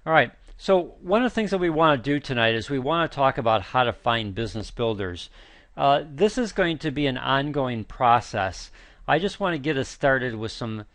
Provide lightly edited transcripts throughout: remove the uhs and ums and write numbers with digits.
All right. So one of the things that we want to do tonight is we want to talk about how to find business builders. This is going to be an ongoing process. I just want to get us started with some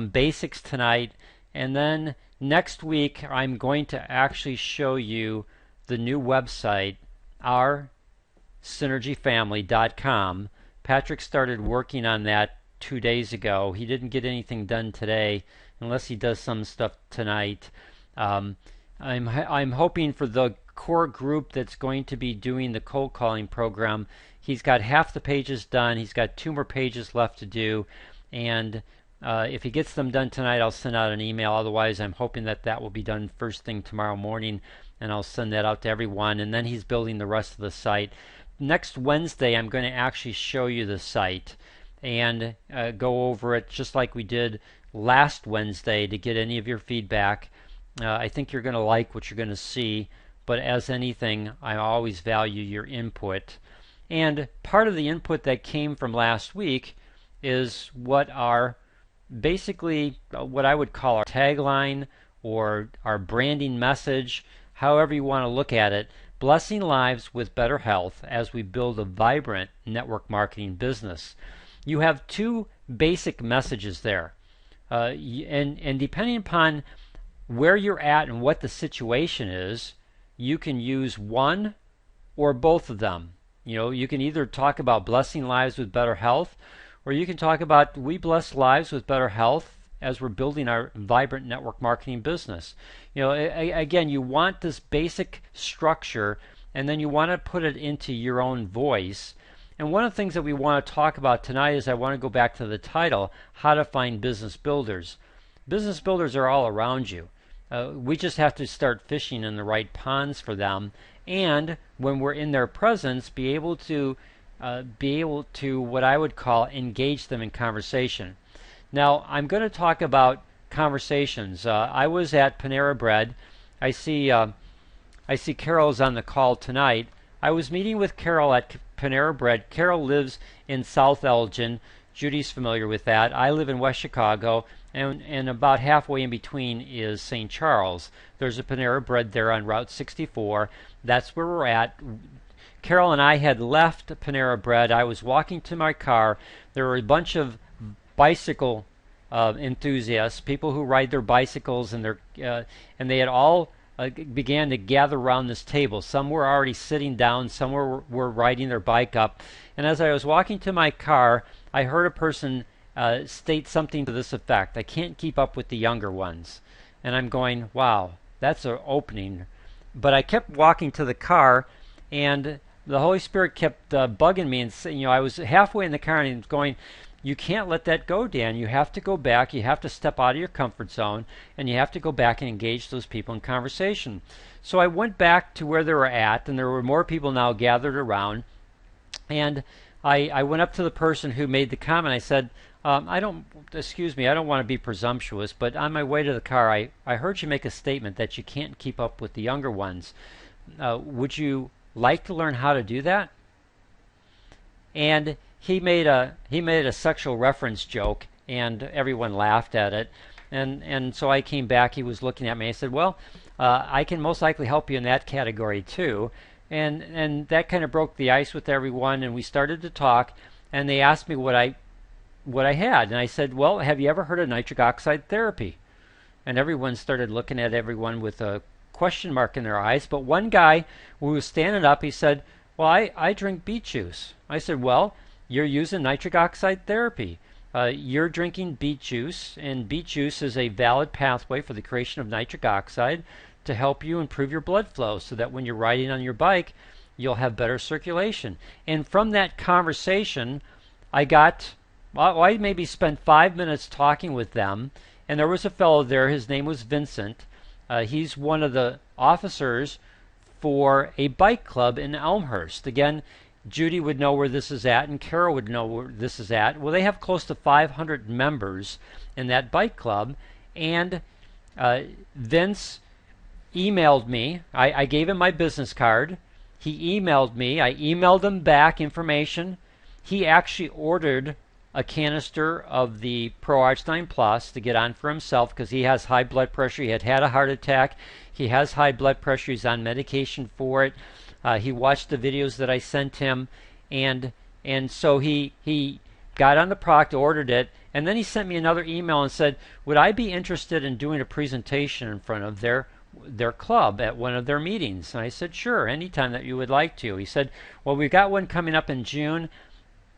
basics tonight, and then next week I'm going to actually show you the new website, oursynergyfamily.com. Patrick started working on that 2 days ago. He didn't get anything done today, unless he does some stuff tonight. Um, I'm hoping for the core group that's going to be doing the cold calling program. He's got half the pages done. He's got 2 more pages left to do, and if he gets them done tonight, I'll send out an email. Otherwise, I'm hoping that that will be done first thing tomorrow morning, and I'll send that out to everyone. And then he's building the rest of the site. Next Wednesday, I'm going to actually show you the site and go over it just like we did last Wednesday to get any of your feedback. I think you're going to like what you're going to see, but as anything, I always value your input. And part of the input that came from last week is what our basically what I would call our tagline or our branding message, however you want to look at it, blessing lives with better health as we build a vibrant network marketing business. You have two basic messages there, and depending upon where you're at and what the situation is, you can use one or both of them. You know, you can either talk about blessing lives with better health, or you can talk about we bless lives with better health as we're building our vibrant network marketing business. You know, again, you want this basic structure, and then you want to put it into your own voice. And one of the things that we want to talk about tonight is I want to go back to the title, How to Find Business Builders. Business builders are all around you. We just have to start fishing in the right ponds for them, and when we're in their presence, be able to what I would call engage them in conversation. Now, I'm going to talk about conversations. I was at Panera Bread. I see Carol's on the call tonight. I was meeting with Carol at Panera Bread. Carol lives in South Elgin. Judy's familiar with that. I live in West Chicago, and about halfway in between is St. Charles. There's a Panera Bread there on Route 64. That's where we're at. Carol and I had left Panera Bread. I was walking to my car. There were a bunch of bicycle enthusiasts, people who ride their bicycles, and they had all began to gather around this table. Some were already sitting down, some were riding their bike up. And as I was walking to my car, I heard a person state something to this effect: I can't keep up with the younger ones. And I'm going, wow, that's an opening. But I kept walking to the car, and the Holy Spirit kept bugging me, and saying, I was halfway in the car, and he was going, you can't let that go, Dan. You have to go back. You have to step out of your comfort zone, and you have to go back and engage those people in conversation. So I went back to where they were at, and there were more people now gathered around. And I went up to the person who made the comment. I said, excuse me, I don't want to be presumptuous, but on my way to the car, I heard you make a statement that you can't keep up with the younger ones. Would you like to learn how to do that? And he made a sexual reference joke, and everyone laughed at it. And so I came back. He was looking at me. I said, well, I can most likely help you in that category too. And that kind of broke the ice with everyone, and we started to talk. And they asked me what I had, and I said, well, have you ever heard of nitric oxide therapy? And everyone started looking at everyone with a question mark in their eyes. But one guy who was standing up, he said, well, I drink beet juice. I said, well, you're using nitric oxide therapy. You're drinking beet juice, and beet juice is a valid pathway for the creation of nitric oxide to help you improve your blood flow so that when you're riding on your bike, you'll have better circulation. And from that conversation, I maybe spent 5 minutes talking with them, and there was a fellow there. His name was Vincent. He's one of the officers for a bike club in Elmhurst. Again, Judy would know where this is at, and Carol would know where this is at. Well, they have close to 500 members in that bike club, and Vince emailed me. I gave him my business card. He emailed me. I emailed him back information. He actually ordered a canister of the ProArch-9 Plus to get on for himself because he has high blood pressure. He had a heart attack. He has high blood pressure. He's on medication for it. He watched the videos that I sent him, and so he got on the product, ordered it, and then he sent me another email and said, would I be interested in doing a presentation in front of their club at one of their meetings? And I said, sure, anytime that you would like to. He said, well, we've got one coming up in June.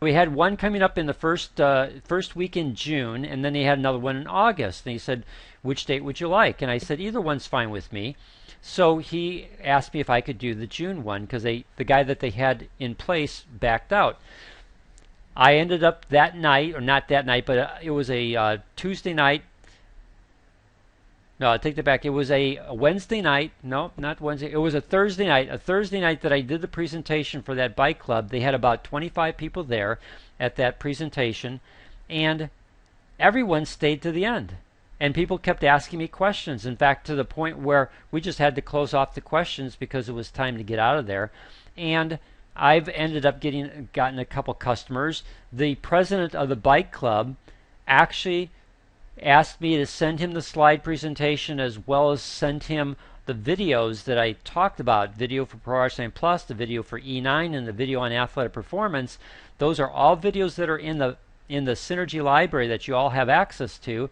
We had one coming up in the first week in June, and then he had another one in August. And he said, which date would you like? And I said, either one's fine with me. So he asked me if I could do the June one because the guy that they had in place backed out. I ended up that night, or not that night, but it was a Tuesday night. No, I take that back. It was a Wednesday night. No, not Wednesday. It was a Thursday night. A Thursday night that I did the presentation for that bike club. They had about 25 people there at that presentation, and everyone stayed to the end. And people kept asking me questions. In fact, to the point where we just had to close off the questions because it was time to get out of there. And I've ended up gotten a couple customers. The president of the bike club actually asked me to send him the slide presentation as well as send him the videos that I talked about. Video for ProArch-9 Plus, the video for E9, and the video on athletic performance. Those are all videos that are in the Synergy library that you all have access to.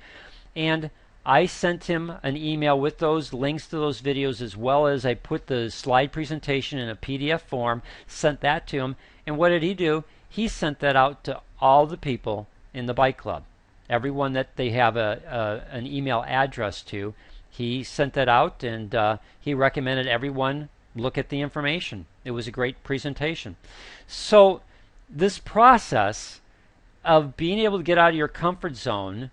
And I sent him an email with those links to those videos, as well as I put the slide presentation in a PDF form, sent that to him. And what did he do? He sent that out to all the people in the bike club. Everyone that they have an email address to, he sent that out, and he recommended everyone look at the information. It was a great presentation. So this process of being able to get out of your comfort zone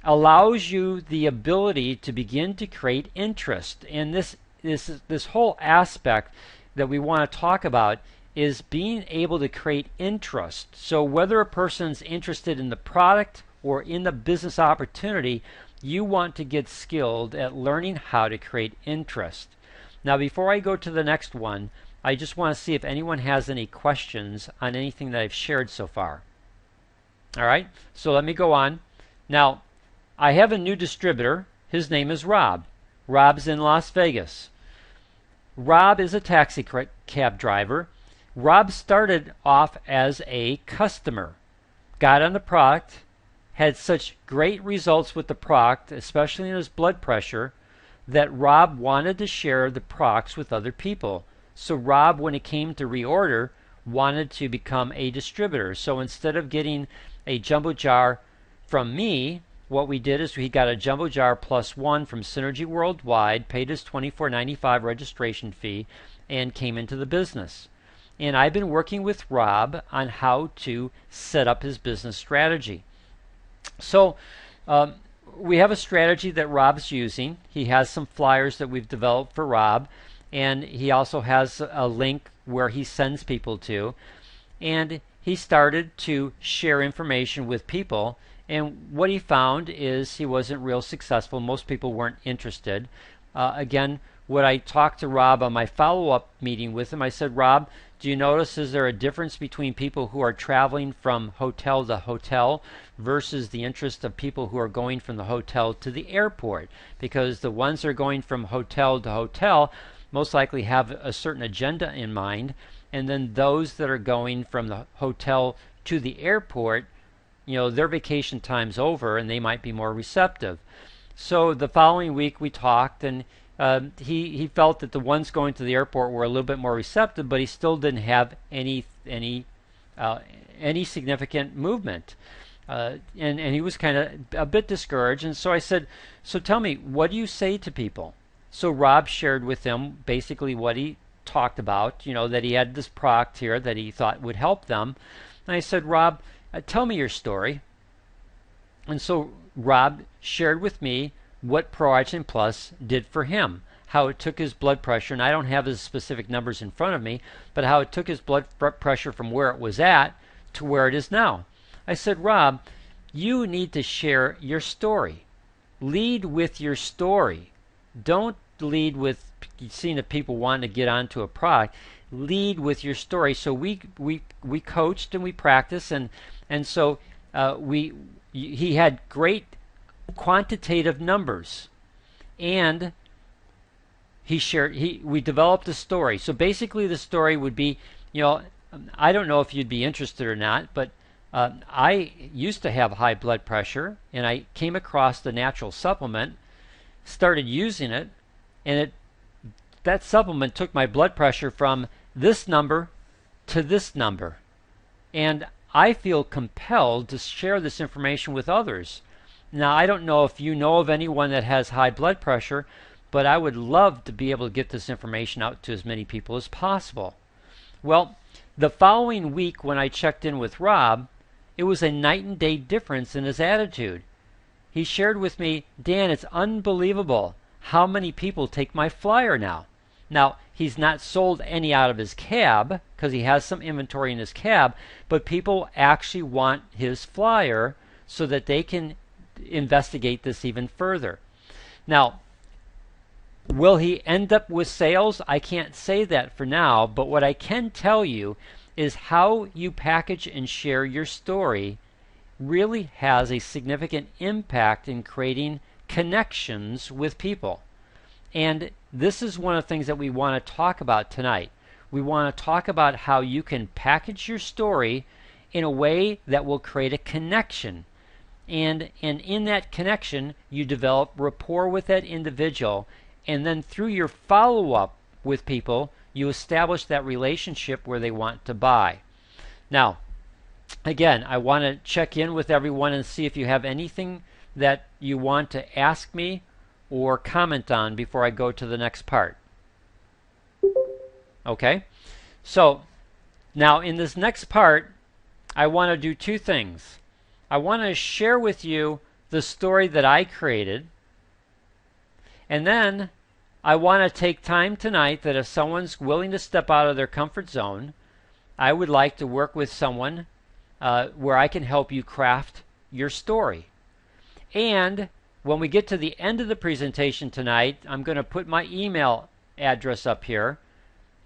allows you the ability to begin to create interest. And this whole aspect that we want to talk about is being able to create interest. So whether a person's interested in the product or in the business opportunity, you want to get skilled at learning how to create interest. Now, before I go to the next one, I just want to see if anyone has any questions on anything that I've shared so far. All right, so let me go on. Now, I have a new distributor. His name is Rob. Rob's in Las Vegas. Rob is a taxi cab driver. Rob started off as a customer, got on the product, had such great results with the product, especially in his blood pressure, that Rob wanted to share the products with other people. So Rob, when it came to reorder, wanted to become a distributor. So instead of getting a jumbo jar from me, what we did is he got a jumbo jar plus one from Synergy Worldwide, paid his $24.95 registration fee, and came into the business. And I've been working with Rob on how to set up his business strategy. So we have a strategy that Rob's using. He has some flyers that we've developed for Rob, and he also has a link where he sends people to. And he started to share information with people. And what he found is he wasn't real successful. Most people weren't interested. Again, when I talked to Rob on my follow-up meeting with him, I said, Rob, do you notice, is there a difference between people who are traveling from hotel to hotel versus the interest of people who are going from the hotel to the airport? Because the ones that are going from hotel to hotel most likely have a certain agenda in mind, and then those that are going from the hotel to the airport, you know, their vacation time's over and they might be more receptive. So the following week we talked, and he felt that the ones going to the airport were a little bit more receptive, but he still didn't have any significant movement, and he was kind of a bit discouraged. And so I said, so tell me, what do you say to people? So Rob shared with them basically what he talked about, you know, that he had this product here that he thought would help them. And I said, Rob, tell me your story. And so Rob shared with me what ProArch-9 Plus did for him, how it took his blood pressure, and I don't have his specific numbers in front of me, but how it took his blood pressure from where it was at to where it is now. I said, Rob, you need to share your story. Lead with your story. Don't lead with seeing if people want to get onto a product. Lead with your story. So we coached and we practiced, and so we he had great quantitative numbers, and we developed a story. So basically the story would be, I don't know if you'd be interested or not, but I used to have high blood pressure, and I came across the natural supplement, started using it, and that supplement took my blood pressure from this number to this number. And I feel compelled to share this information with others. Now, I don't know if you know of anyone that has high blood pressure, but I would love to be able to get this information out to as many people as possible. Well, the following week when I checked in with Rob, it was a night and day difference in his attitude. He shared with me, Dan, it's unbelievable how many people take my flyer now. Now, he's not sold any out of his cab because he has some inventory in his cab, but people actually want his flyer so that they can investigate this even further. Now, will he end up with sales? I can't say that for now, but what I can tell you is how you package and share your story really has a significant impact in creating connections with people. And this is one of the things that we want to talk about tonight. We want to talk about how you can package your story in a way that will create a connection. And in that connection, you develop rapport with that individual. And then through your follow-up with people, you establish that relationship where they want to buy. Now, again, I want to check in with everyone and see if you have anything that you want to ask me or comment on before I go to the next part. Okay? So, now in this next part, I want to do two things. I want to share with you the story that I created, and then I want to take time tonight that if someone's willing to step out of their comfort zone, I would like to work with someone where I can help you craft your story. And when we get to the end of the presentation tonight, I'm going to put my email address up here,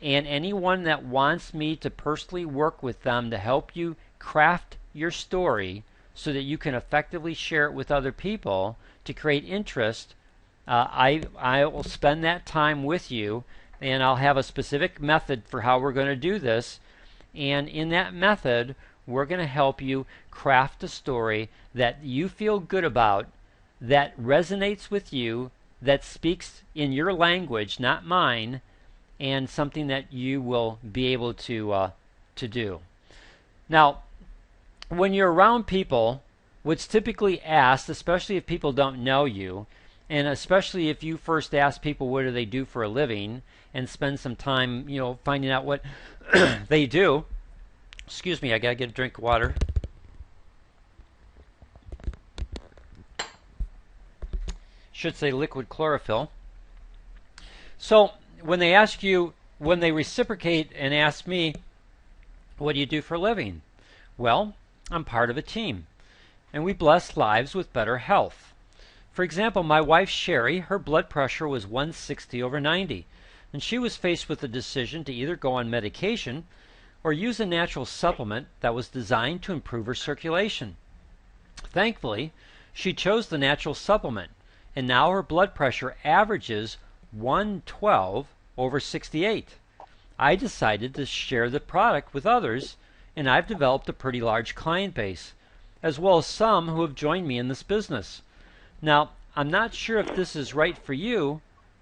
and anyone that wants me to personally work with them to help you craft your story so that you can effectively share it with other people to create interest, I will spend that time with you, and I'll have a specific method for how we're going to do this. And in that method, we're going to help you craft a story that you feel good about, that resonates with you, that speaks in your language, not mine, and something that you will be able to do. Now, when you're around people, what's typically asked, especially if people don't know you, and especially if you first ask people what do they do for a living and spend some time, finding out what they do. Excuse me, I gotta get a drink of water. Should say liquid chlorophyll. So when they ask you, when they reciprocate and ask me, what do you do for a living? Well, I'm part of a team, and we bless lives with better health. For example, my wife Sherry, her blood pressure was 160/90, and she was faced with the decision to either go on medication or use a natural supplement that was designed to improve her circulation. Thankfully, she chose the natural supplement, and now her blood pressure averages 112/68. I decided to share the product with others, and I've developed a pretty large client base, as well as some who have joined me in this business. Now, I'm not sure if this is right for you,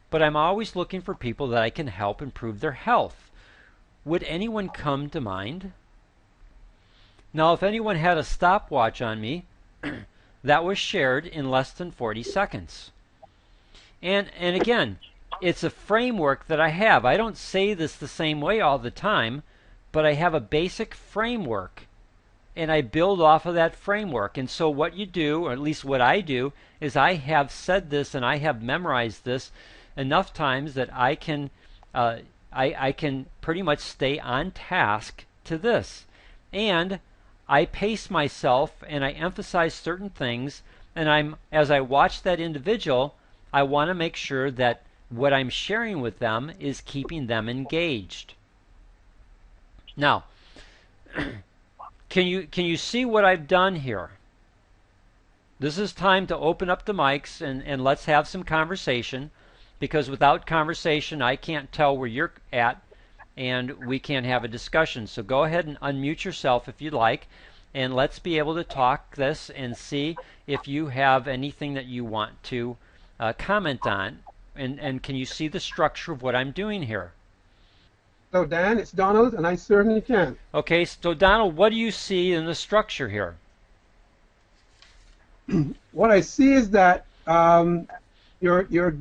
but I'm always looking for people that I can help improve their health. Would anyone come to mind? Now, if anyone had a stopwatch on me, that was shared in less than 40 seconds. And again, it's a framework that I have. I don't say this the same way all the time, but I have a basic framework, and I build off of that framework. And so what you do, or at least what I do, is I have said this and I have memorized this enough times that I can pretty much stay on task to this. And I pace myself and I emphasize certain things, and as I watch that individual, I want to make sure that what I'm sharing with them is keeping them engaged. Now, Can you see what I've done here? This is time to open up the mics and let's have some conversation, because without conversation I can't tell where you're at and we can't have a discussion. So go ahead and unmute yourself if you'd like, and let's be able to talk this and see if you have anything that you want to comment on. And can you see the structure of what I'm doing here? So, Dan, it's Donald, and I certainly can. Okay, so Donald, what do you see in the structure here? What I see is that you're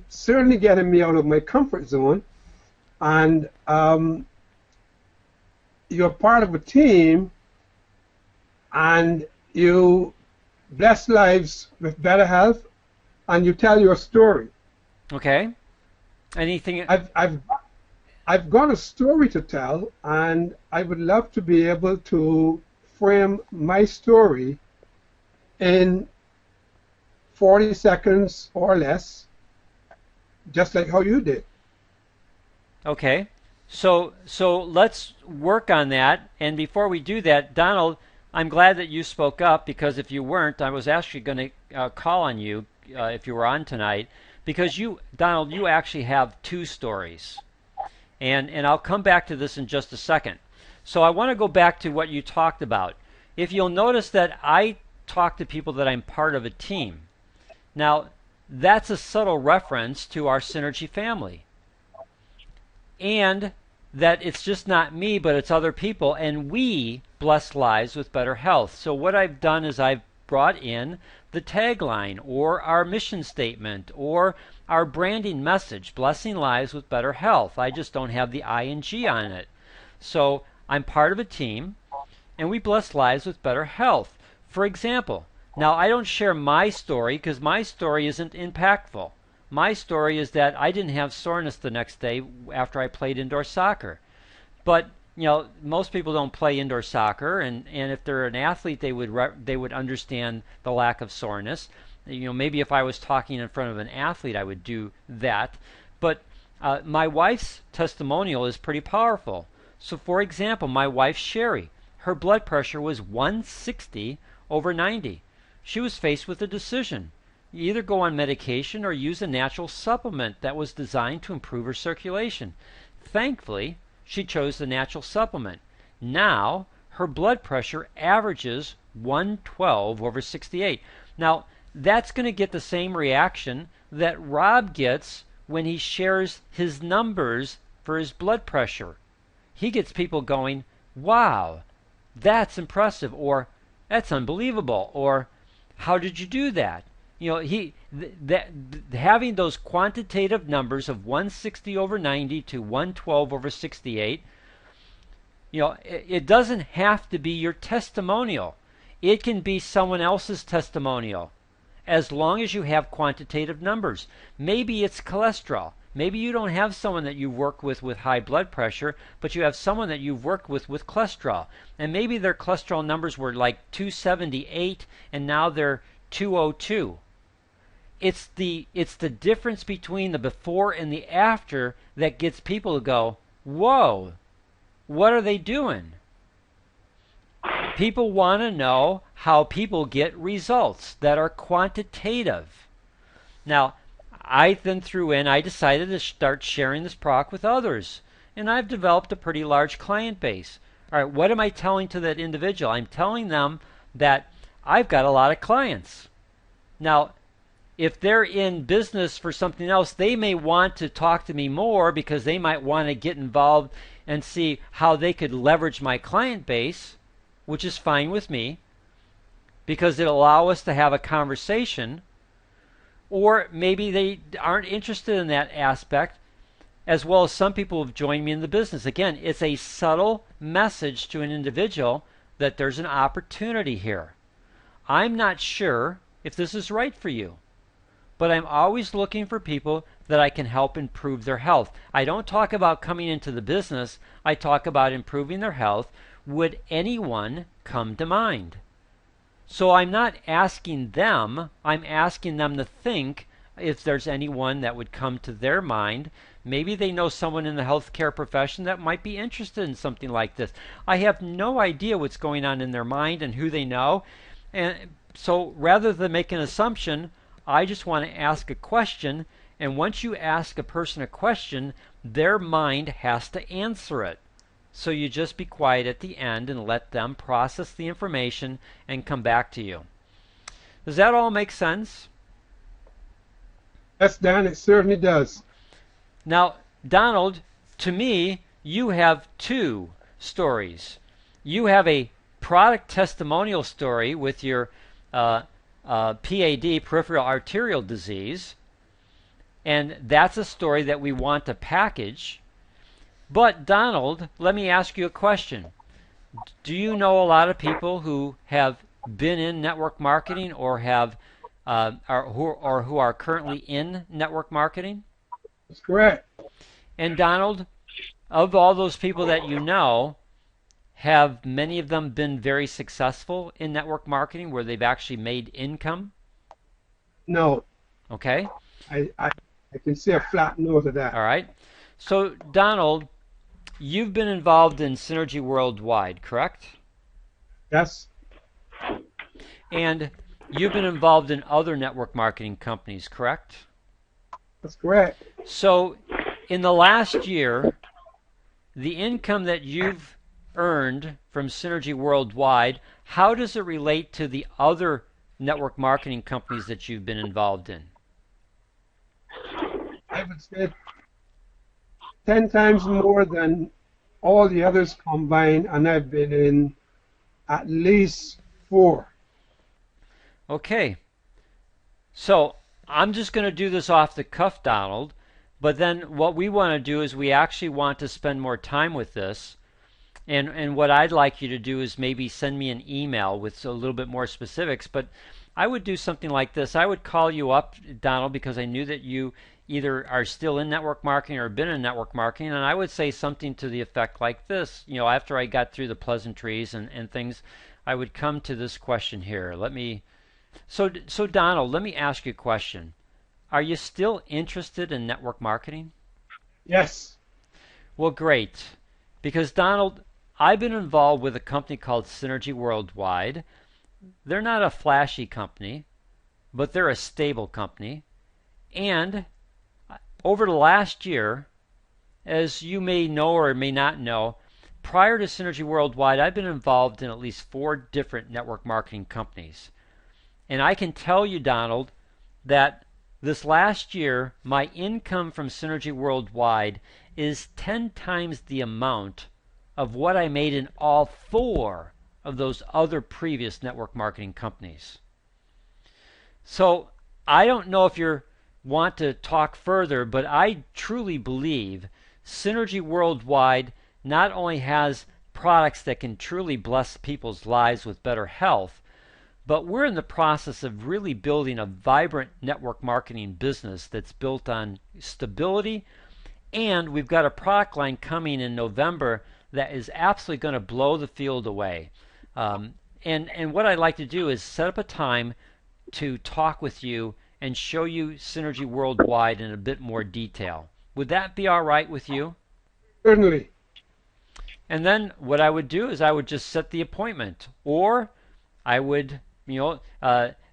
certainly getting me out of my comfort zone, and you're part of a team, and you bless lives with better health, and you tell your story. Okay. Anything? I've got a story to tell, and I would love to be able to frame my story in 40 seconds or less, just like how you did. Okay. So let's work on that. And before we do that, Donald, I'm glad that you spoke up, because if you weren't, I was actually going to call on you if you were on tonight, because Donald, you actually have two stories. And I'll come back to this in just a second. So I want to go back to what you talked about. If you'll notice that I talk to people that I'm part of a team. Now, that's a subtle reference to our Synergy family. And that it's just not me, but it's other people, and we bless lives with better health. So what I've done is I've brought in the tagline or our mission statement or our branding message, blessing lives with better health. I just don't have the ing on it. So I'm part of a team, and we bless lives with better health. For example, now I don't share my story because my story isn't impactful. My story is that I didn't have soreness the next day after I played indoor soccer. But most people don't play indoor soccer, and if they're an athlete, they would understand the lack of soreness. Maybe if I was talking in front of an athlete, I would do that. But my wife's testimonial is pretty powerful. So, for example, my wife Sherry, her blood pressure was 160 over 90. She was faced with a decision. You either go on medication or use a natural supplement that was designed to improve her circulation. Thankfully, she chose the natural supplement. Now, her blood pressure averages 112 over 68. Now, that's going to get the same reaction that Rob gets when he shares his numbers for his blood pressure. He gets people going, wow, that's impressive, or that's unbelievable, or how did you do that? Having those quantitative numbers of 160 over 90 to 112 over 68, it doesn't have to be your testimonial. It can be someone else's testimonial, as long as you have quantitative numbers. Maybe it's cholesterol. Maybe you don't have someone that you work with high blood pressure, but you have someone that you've worked with cholesterol. And maybe their cholesterol numbers were like 278 and now they're 202. It's the difference between the before and the after that gets people to go, whoa, what are they doing? People want to know how people get results that are quantitative. Now, I decided to start sharing this product with others, and I've developed a pretty large client base. All right, what am I telling to that individual? I'm telling them that I've got a lot of clients. Now, if they're in business for something else, they may want to talk to me more because they might want to get involved and see how they could leverage my client base, which is fine with me because it'll allow us to have a conversation. Or maybe they aren't interested in that aspect, as well as some people have joined me in the business. Again, it's a subtle message to an individual that there's an opportunity here. I'm not sure if this is right for you, but I'm always looking for people that I can help improve their health. I don't talk about coming into the business. I talk about improving their health. Would anyone come to mind? So I'm not asking them, I'm asking them to think, if there's anyone that would come to their mind. Maybe they know someone in the healthcare profession that might be interested in something like this. I have no idea what's going on in their mind and who they know. And so rather than make an assumption, I just want to ask a question. And once you ask a person a question, their mind has to answer it. So you just be quiet at the end and let them process the information and come back to you. Does that all make sense? Yes, Dan, it certainly does. Now, Donald, to me, you have two stories. You have a product testimonial story with your PAD, peripheral arterial disease, and that's a story that we want to package. But, Donald, let me ask you a question. Do you know a lot of people who have been in network marketing or who are currently in network marketing? That's correct. And Donald, of all those people that you know, have many of them been very successful in network marketing where they've actually made income? No, Okay. I can say a flat no to that. All right. So, Donald, you've been involved in Synergy Worldwide, correct? Yes, And you've been involved in other network marketing companies, correct? that's correct. So, in the last year, the income that you've earned from Synergy Worldwide, how does it relate to the other network marketing companies that you've been involved in? I would say 10 times more than all the others combined, and I've been in at least 4. Okay. So I'm just going to do this off the cuff, Donald. But then what we want to do is we actually want to spend more time with this. And what I'd like you to do is maybe send me an email with a little bit more specifics. But I would do something like this. I would call you up, Donald, because I knew that you either are still in network marketing or been in network marketing. And I would say something to the effect like this. You know, after I got through the pleasantries and things, I would come to this question here. So Donald, let me ask you a question. Are you still interested in network marketing? Yes, Well, great. Because Donald, I've been involved with a company called Synergy Worldwide. They're not a flashy company, but they're a stable company. And over the last year, as you may know or may not know, prior to Synergy Worldwide, I've been involved in at least 4 different network marketing companies. And I can tell you, Donald, that this last year, my income from Synergy Worldwide is 10 times the amount of what I made in all 4 of those other previous network marketing companies. So I don't know if you want to talk further, but I truly believe Synergy Worldwide not only has products that can truly bless people's lives with better health, but we're in the process of really building a vibrant network marketing business that's built on stability, and we've got a product line coming in November that is absolutely going to blow the field away. And what I'd like to do is set up a time to talk with you and show you Synergy Worldwide in a bit more detail. Would that be all right with you? certainly. And then what I would do is I would just set the appointment, or I would,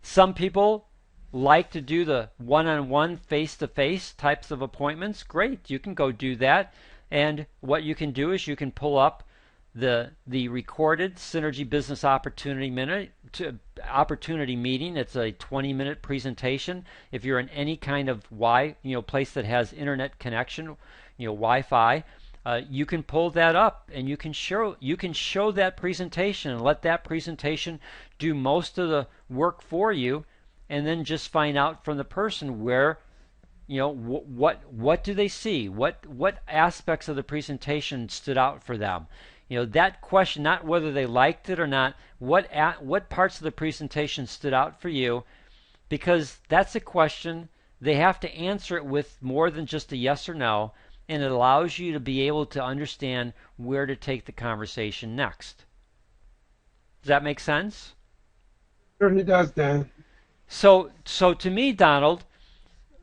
some people like to do the one-on-one, face-to-face types of appointments. Great, you can go do that. And what you can do is you can pull up the recorded Synergy Business Opportunity meeting. It's a 20-minute presentation. If you're in any kind of place that has internet connection, Wi-Fi, you can pull that up and you can show that presentation and let that presentation do most of the work for you, and then just find out from the person where what do they see, what aspects of the presentation stood out for them. That question, not whether they liked it or not, what parts of the presentation stood out for you, because that's a question they have to answer it with more than just a yes or no, and it allows you to be able to understand where to take the conversation next. Does that make sense? Certainly does, Dan. So to me, Donald,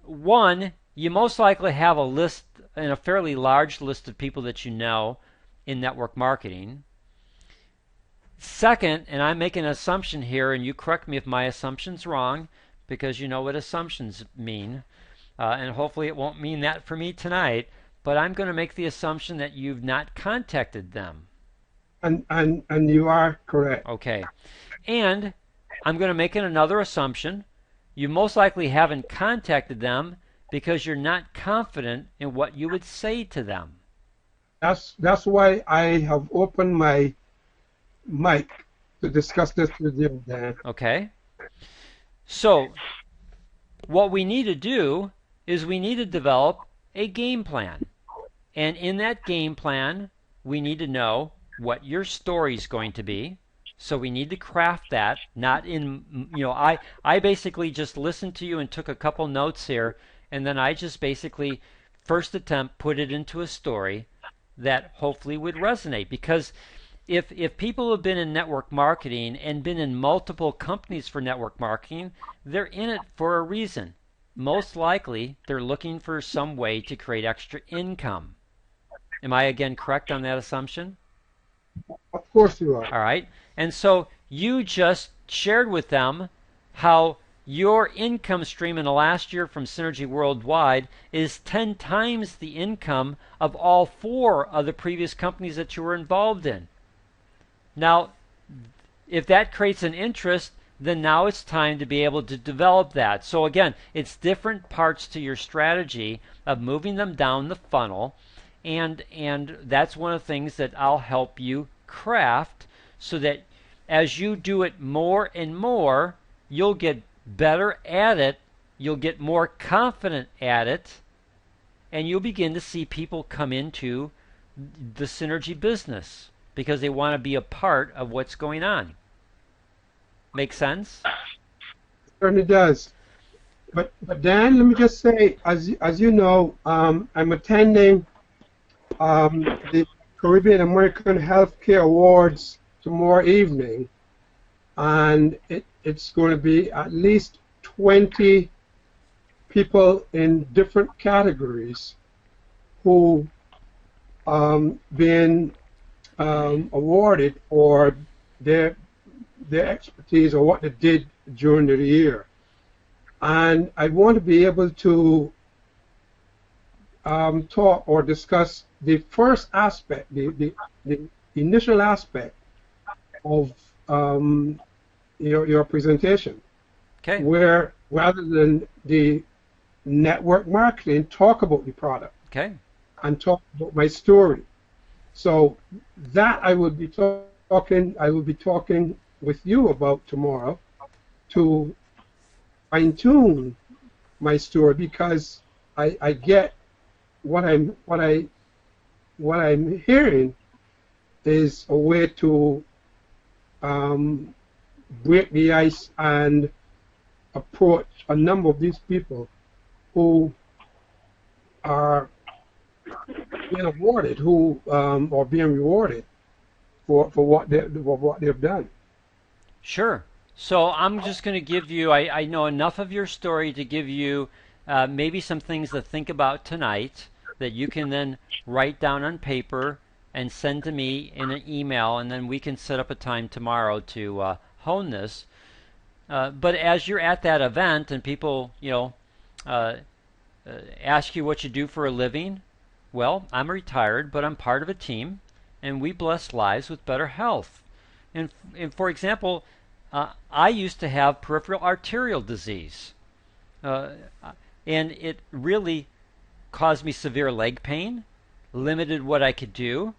one, you most likely have a list and a fairly large list of people that you know in network marketing. Second, and I'm making an assumption here, and you correct me if my assumption's wrong, because you know what assumptions mean, and hopefully it won't mean that for me tonight, but I'm going to make the assumption that you've not contacted them. And you are correct. Okay. And I'm going to make another assumption. You most likely haven't contacted them because you're not confident in what you would say to them. That's why I have opened my mic to discuss this with you, Dan. Okay? So, what we need to do is we need to develop a game plan. And in that game plan, we need to know what your story is going to be. So we need to craft that, not in, I basically just listened to you and took a couple notes here, and then I just basically, first attempt, put it into a story that hopefully would resonate. Because if people have been in network marketing and been in multiple companies for network marketing, they're in it for a reason. Most likely, they're looking for some way to create extra income. Am I again correct on that assumption? Of course you are. All right. And so you just shared with them how your income stream in the last year from Synergy Worldwide is 10 times the income of all 4 of the previous companies that you were involved in. Now, if that creates an interest, then now it's time to be able to develop that. So again, it's different parts to your strategy of moving them down the funnel, and that's one of the things that I'll help you craft so that as you do it more and more, you'll get better at it, you'll get more confident at it, and you'll begin to see people come into the synergy business because they want to be a part of what's going on. Make sense? It certainly does. But Dan, let me just say, as you know, I'm attending the Caribbean American Healthcare Awards tomorrow evening, and it's going to be at least 20 people in different categories who been awarded for their expertise or what they did during the year. And I want to be able to talk or discuss the first aspect, the initial aspect of your presentation, Okay. where rather than the network marketing, talk about the product Okay. and talk about my story. So that I will be talking with you about tomorrow to fine tune my story, because I get what I'm hearing is a way to break the ice and approach a number of these people who are being awarded, who are being rewarded for what they've done. Sure. So I'm just going to give you, I know enough of your story to give you maybe some things to think about tonight that you can then write down on paper and send to me in an email, and then we can set up a time tomorrow to hone this. But as you're at that event and people, ask you what you do for a living, well, I'm retired, but I'm part of a team, and we bless lives with better health. And for example, I used to have peripheral arterial disease, and it really caused me severe leg pain, limited what I could do.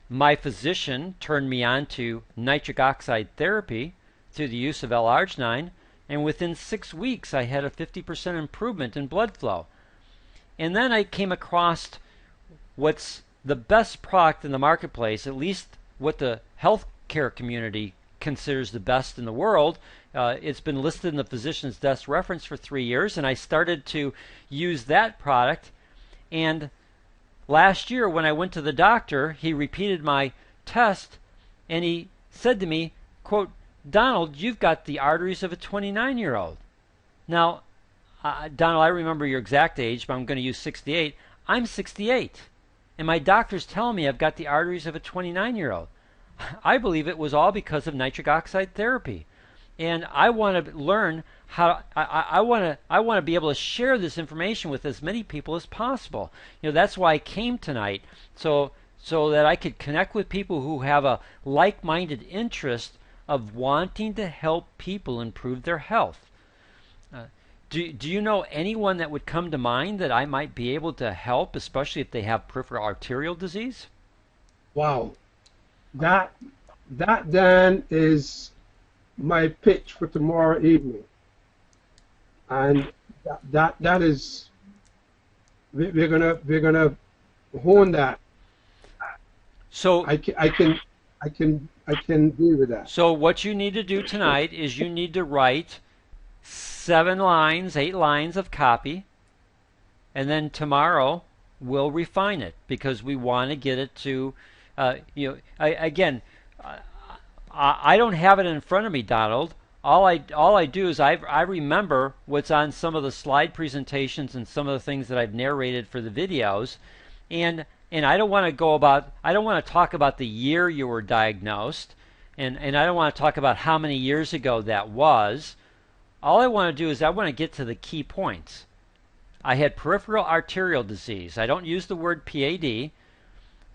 My physician turned me on to nitric oxide therapy through the use of L-arginine, and within 6 weeks I had a 50% improvement in blood flow. And then I came across what's the best product in the marketplace, at least what the healthcare community considers the best in the world. It's been listed in the physician's desk reference for 3 years, and I started to use that product. And last year when I went to the doctor, he repeated my test, and he said to me, quote, "Donald, you've got the arteries of a 29-year-old." Now, Donald, I remember your exact age, but I'm going to use 68. I'm 68, and my doctor's telling me I've got the arteries of a 29-year-old. I believe it was all because of nitric oxide therapy, and I want to learn how. I want to be able to share this information with as many people as possible. That's why I came tonight, so that I could connect with people who have a like-minded interest of wanting to help people improve their health. Do you know anyone that would come to mind that I might be able to help, especially if they have peripheral arterial disease? Wow. That that then is my pitch for tomorrow evening, and that is we're gonna hone that. So I can deal with that. so what you need to do tonight is you need to write 7 lines, 8 lines of copy, and then tomorrow we'll refine it because we want to get it to, again, I don't have it in front of me, Donald. All I do is I remember what's on some of the slide presentations and some of the things that I've narrated for the videos, and I don't want to talk about the year you were diagnosed, and I don't want to talk about how many years ago that was. All I want to do is I want to get to the key points. I had peripheral arterial disease. I don't use the word PAD.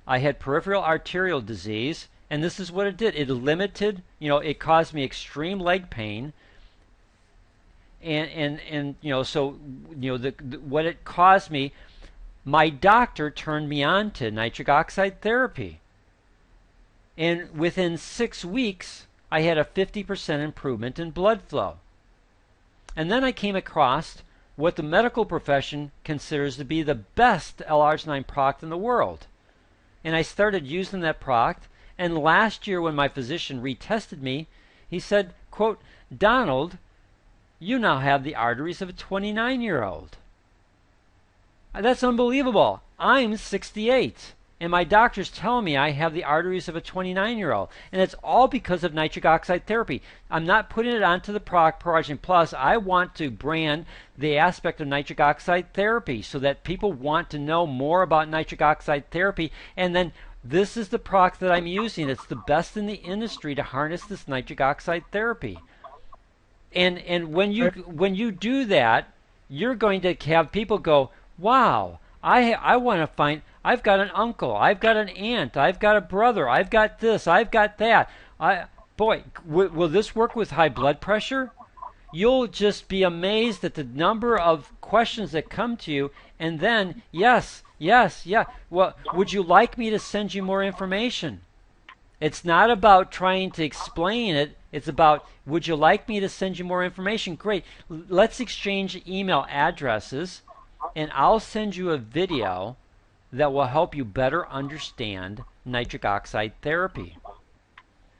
I had peripheral arterial disease, and this is what it did. It limited, it caused me extreme leg pain, and so what it caused me. My doctor turned me on to nitric oxide therapy, and within 6 weeks, I had a 50% improvement in blood flow. And then I came across what the medical profession considers to be the best L-arginine product in the world. And I started using that product, and last year when my physician retested me, he said, quote, "Donald, you now have the arteries of a 29-year-old. That's unbelievable. I'm 68. And my doctor's telling me I have the arteries of a 29-year-old. And it's all because of nitric oxide therapy. I'm not putting it onto the product ProArgin Plus. I want to brand the aspect of nitric oxide therapy so that people want to know more about nitric oxide therapy. And then this is the product that I'm using. It's the best in the industry to harness this nitric oxide therapy. And when you do that, you're going to have people go, wow, I want to find, I've got an uncle, I've got an aunt, I've got a brother, I've got this, I've got that. Boy, will this work with high blood pressure? You'll just be amazed at the number of questions that come to you, and then, yes, yeah. Well, would you like me to send you more information? It's not about trying to explain it. It's about, would you like me to send you more information? Great. Let's exchange email addresses, and I'll send you a video that will help you better understand nitric oxide therapy.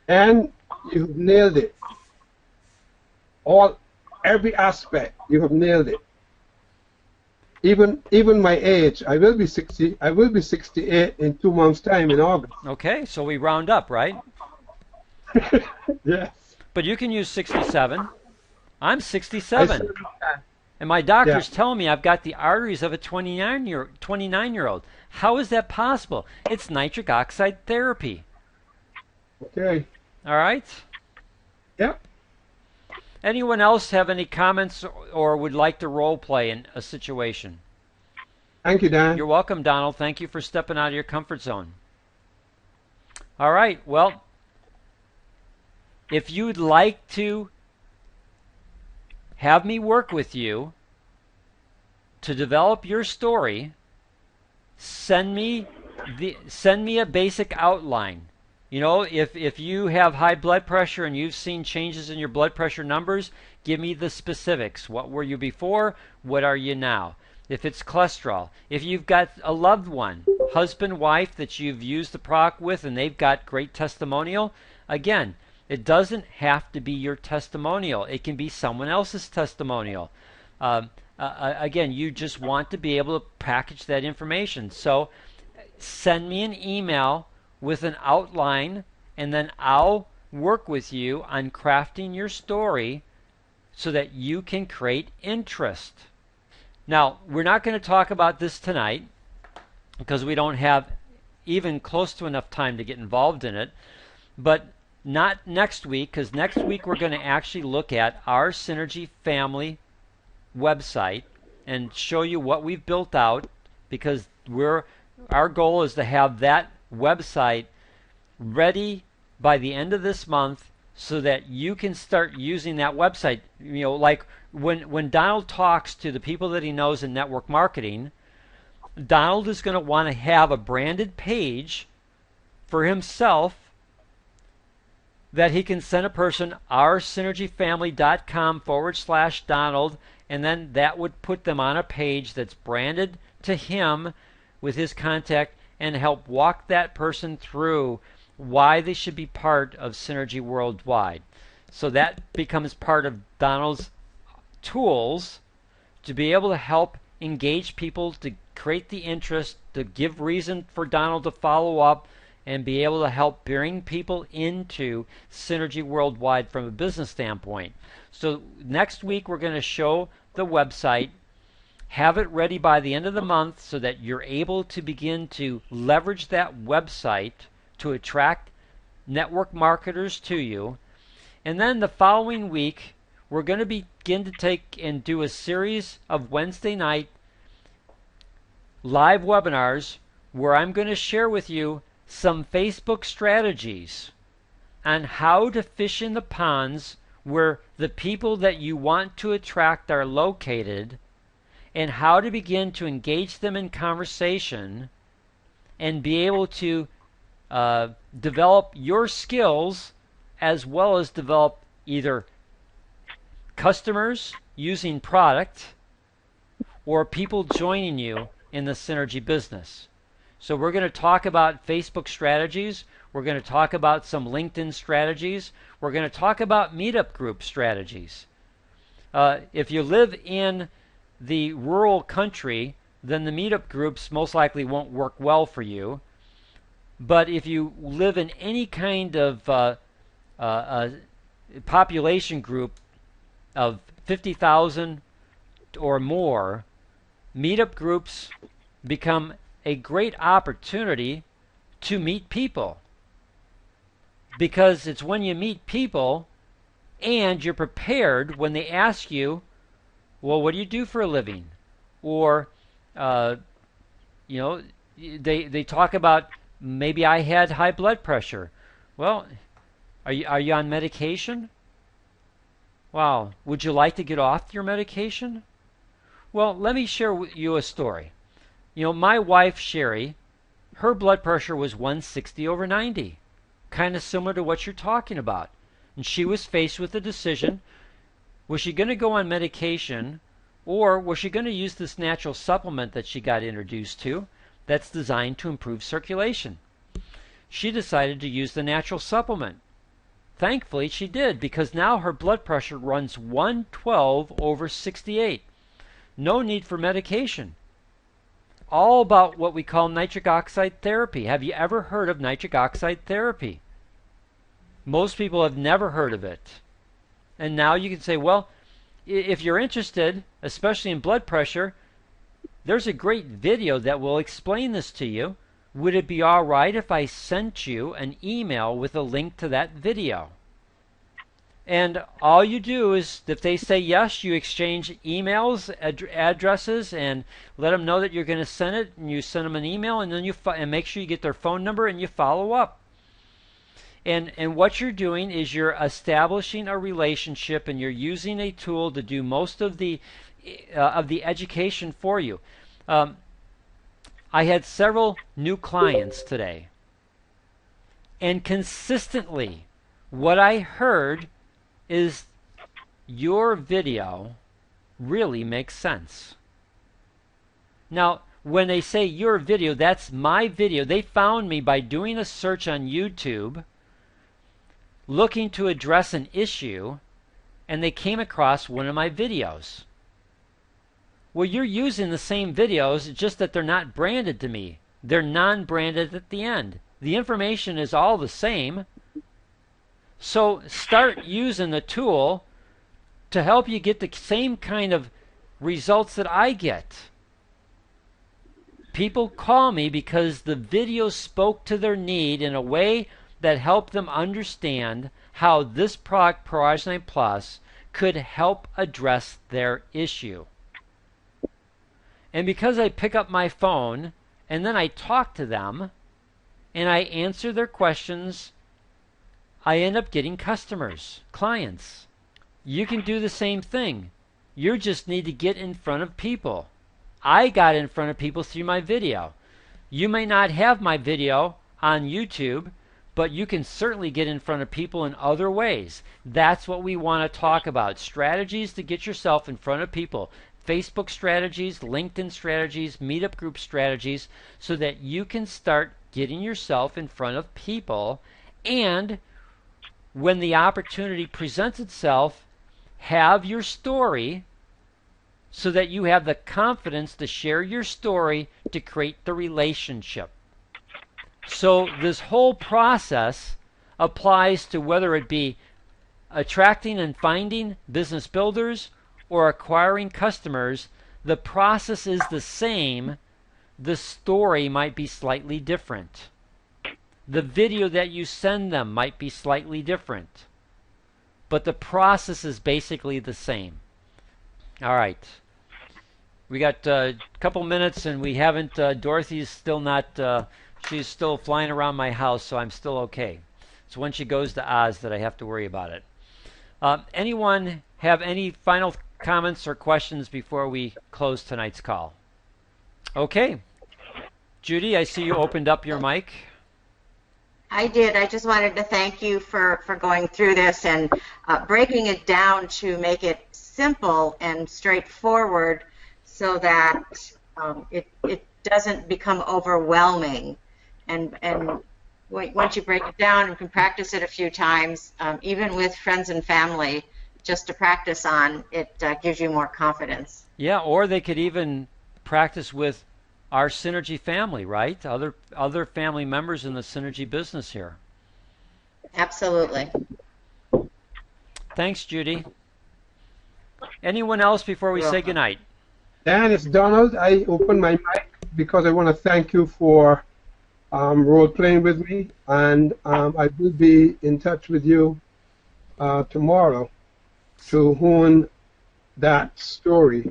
And you've nailed it. Every aspect, you have nailed it. Even my age, I will be 60. I will be 68 in 2 months' time in August. Okay, so we round up, right? Yes. But you can use 67. I'm 67. Can. And my doctor's telling me I've got the arteries of a 29-year-old. How is that possible? It's nitric oxide therapy. Okay. All right? Yep. Anyone else have any comments or would like to role play in a situation? Thank you, Dan. You're welcome, Donald. Thank you for stepping out of your comfort zone. All right. Well, if you'd like to have me work with you to develop your story, send me a basic outline. If you have high blood pressure and you've seen changes in your blood pressure numbers, give me the specifics. What were you before? What are you now? If it's cholesterol, if you've got a loved one, husband, wife that you've used the product with and they've got great testimonial, again, it doesn't have to be your testimonial. It can be someone else's testimonial. Again, you just want to be able to package that information. So send me an email with an outline, and then I'll work with you on crafting your story so that you can create interest. Now, we're not going to talk about this tonight because we don't have even close to enough time to get involved in it, but not next week, because next week we're going to actually look at our Synergy Family website and show you what we've built out, because our goal is to have that website ready by the end of this month so that you can start using that website. Like when Donald talks to the people that he knows in network marketing, Donald is going to want to have a branded page for himself that he can send a person oursynergyfamily.com/Donald, and then that would put them on a page that's branded to him with his contact and help walk that person through why they should be part of Synergy Worldwide. So that becomes part of Donald's tools to be able to help engage people, to create the interest, to give reason for Donald to follow up, and be able to help bring people into Synergy Worldwide from a business standpoint. So next week we're going to show the website, have it ready by the end of the month so that you're able to begin to leverage that website to attract network marketers to you. And then the following week we're going to begin to take and do a series of Wednesday night live webinars where I'm going to share with you some Facebook strategies on how to fish in the ponds where the people that you want to attract are located, and how to begin to engage them in conversation and be able to develop your skills as well as develop either customers using product or people joining you in the Synergy business. So we're going to talk about Facebook strategies. We're going to talk about some LinkedIn strategies. We're going to talk about meetup group strategies. If you live in the rural country, then the meetup groups most likely won't work well for you. But if you live in any kind of population group of 50,000 or more, meetup groups become a great opportunity to meet people, because it's when you meet people and you're prepared when they ask you, well, what do you do for a living? Or they talk about, maybe I had high blood pressure. Well, are you on medication? Wow, would you like to get off your medication? Well, let me share with you a story. My wife, Sherry, her blood pressure was 160/90, kind of similar to what you're talking about. And she was faced with the decision, was she going to go on medication, or was she going to use this natural supplement that she got introduced to that's designed to improve circulation? She decided to use the natural supplement. Thankfully, she did, because now her blood pressure runs 112/68. No need for medication. All about what we call nitric oxide therapy. Have you ever heard of nitric oxide therapy? Most people have never heard of it. And now you can say, well, if you're interested, especially in blood pressure, there's a great video that will explain this to you. Would it be all right if I sent you an email with a link to that video? And all you do is, if they say yes, you exchange emails, addresses, and let them know that you're going to send it, and you send them an email, and then and make sure you get their phone number and you follow up. And what you're doing is you're establishing a relationship, and you're using a tool to do most of the education for you. I had several new clients today, and consistently what I heard is, your video really makes sense. Now, when they say your video, that's my video. They found me by doing a search on YouTube, looking to address an issue, and they came across one of my videos. Well, you're using the same videos, just that they're not branded to me. They're non-branded at the end. The information is all the same. So start using the tool to help you get the same kind of results that I get. People call me because the video spoke to their need in a way that helped them understand how this product, Proagenite Plus, could help address their issue. And because I pick up my phone and then I talk to them and I answer their questions, I end up getting customers, clients. You can do the same thing. You just need to get in front of people. I got in front of people through my video. You may not have my video on YouTube, but you can certainly get in front of people in other ways. That's what we want to talk about. Strategies to get yourself in front of people. Facebook strategies, LinkedIn strategies, meetup group strategies, so that you can start getting yourself in front of people, and when the opportunity presents itself, have your story so that you have the confidence to share your story to create the relationship. So this whole process applies to whether it be attracting and finding business builders or acquiring customers. The process is the same. The story might be slightly different. The video that you send them might be slightly different. But the process is basically the same. All right. We got a couple minutes and we haven't, Dorothy's still not, she's still flying around my house, so I'm still okay. It's when she goes to Oz that I have to worry about it. Anyone have any final comments or questions before we close tonight's call? Okay. Judy, I see you opened up your mic. I did. I just wanted to thank you for going through this and breaking it down to make it simple and straightforward so that it doesn't become overwhelming. And once you break it down and can practice it a few times, even with friends and family, just to practice on, it gives you more confidence. Yeah, or they could even practice with our Synergy family, right? Other family members in the Synergy business here. Absolutely. Thanks, Judy. Anyone else before we say goodnight? Dan, it's Donald. I opened my mic because I want to thank you for role-playing with me, and I will be in touch with you tomorrow to hone that story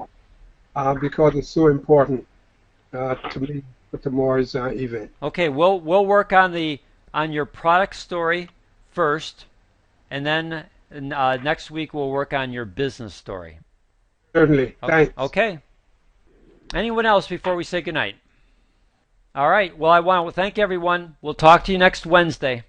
because it's so important to me for tomorrow's event. Okay, we'll work on your product story first, and then next week we'll work on your business story. Certainly. Thanks. Okay. Anyone else before we say goodnight? All right. Well, I want to thank everyone. We'll talk to you next Wednesday.